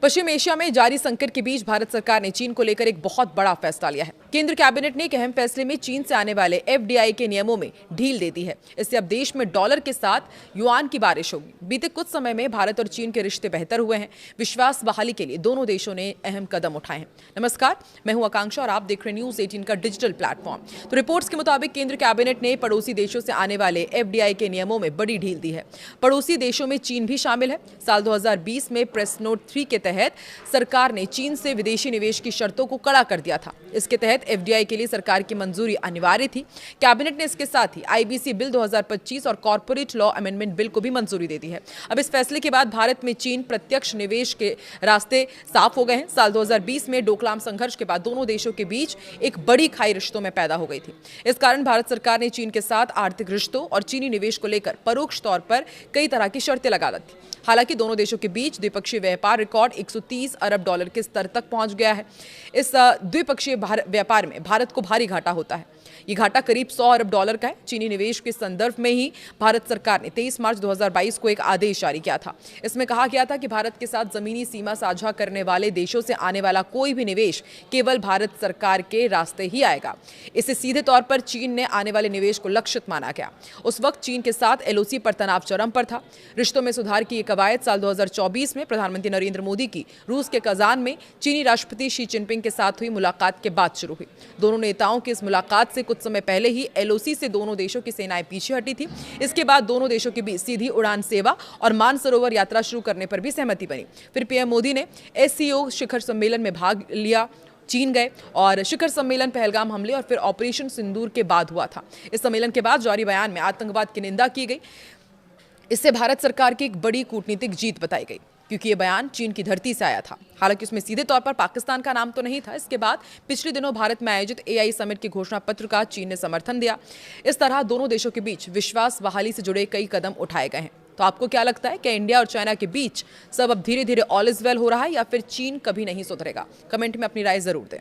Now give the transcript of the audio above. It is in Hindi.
पश्चिम एशिया में जारी संकट के बीच भारत सरकार ने चीन को लेकर एक बहुत बड़ा फैसला लिया है। केंद्र कैबिनेट ने एक अहम फैसले में चीन से आने वाले एफडीआई के नियमों में ढील दे दी है। इससे अब देश में डॉलर के साथ युआन की बारिश होगी। बीते कुछ समय में भारत और चीन के रिश्ते बेहतर हुए हैं। विश्वास बहाली के लिए दोनों देशों ने अहम कदम उठाए हैं। नमस्कार, मैं हूं आकांक्षा और आप देख रहे हैं न्यूज 18 का डिजिटल प्लेटफॉर्म। तो रिपोर्ट्स के मुताबिक केंद्र कैबिनेट ने पड़ोसी देशों से आने वाले एफडीआई के नियमों में बड़ी ढील दी है। पड़ोसी देशों में चीन भी शामिल है। साल 2020 में प्रेस नोट 3 के तहत सरकार ने चीन से विदेशी निवेश की शर्तों को कड़ा कर दिया था। इसके तहत एफडीआई के लिए सरकार की मंजूरी अनिवार्य थी। कैबिनेट ने इसके साथ ही आईबीसी बिल 2025 और कॉर्पोरेट लॉ अमेंडमेंट बिल को भी मंजूरी दे दी है। अब इस फैसले के बाद भारत में चीन प्रत्यक्ष निवेश के रास्ते साफ हो गए हैं। साल 2020 में डोकलाम संघर्ष के बाद दोनों देशों के बीच एक बड़ी खाई रिश्तों में पैदा हो गई थी। इस कारण भारत सरकार ने चीन के साथ आर्थिक रिश्तों और चीनी निवेश को लेकर परोक्ष तौर पर कई तरह की शर्तें लगा दी। हालांकि दोनों देशों के बीच द्विपक्षीय व्यापार रिकॉर्ड 130 अरब डॉलर के स्तर तक पहुंच गया है। इस द्विपक्षीय व्यापार में भारत को भारी घाटा होता है। ये घाटा करीब 100 अरब डॉलर का है। चीनी निवेश के संदर्भ में ही भारत सरकार ने 23 मार्च 2022 को एक आदेश जारी किया था। इसमें कहा गया था कि भारत के साथ जमीनी सीमा साझा करने वाले देशों से आने वाला कोई भी निवेश केवल भारत सरकार के रास्ते ही आएगा। इससे सीधे तौर पर चीन ने आने वाले निवेश को लक्षित माना गया। उस वक्त चीन के साथ एलओसी पर तनाव चरम पर था। रिश्तों में सुधार की कवायद साल 2024 में प्रधानमंत्री नरेंद्र मोदी की रूस के कजान में चीनी राष्ट्रपति शी जिनपिंग के साथ हुई मुलाकात के बाद शुरू हुई। दोनों नेताओं की इस मुलाकात से कुछ समय पहले ही एलओसी से दोनों देशों की सेनाएं पीछे हटी थी। इसके बाद दोनों देशों के बीच सीधी उड़ान सेवा और मानसरोवर यात्रा शुरू करने पर भी सहमति बनी। फिर पीएम मोदी ने एससीओ शिखर सम्मेलन में भाग लिया, चीन गए और शिखर सम्मेलन पहलगाम हमले और फिर ऑपरेशन सिंदूर के बाद हुआ था। इस सम्मेलन के बाद जारी बयान में आतंकवाद की निंदा की गई। इससे भारत सरकार की एक बड़ी कूटनीतिक जीत बताई गई, क्योंकि ये बयान चीन की धरती से आया था। हालांकि उसमें सीधे तौर पर पाकिस्तान का नाम तो नहीं था। इसके बाद पिछले दिनों भारत में आयोजित एआई समिट के घोषणा पत्र का चीन ने समर्थन दिया। इस तरह दोनों देशों के बीच विश्वास बहाली से जुड़े कई कदम उठाए गए हैं। तो आपको क्या लगता है कि इंडिया और चाइना के बीच सब अब धीरे धीरे ऑल इज वेल हो रहा है या फिर चीन कभी नहीं सुधरेगा? कमेंट में अपनी राय जरूर दें।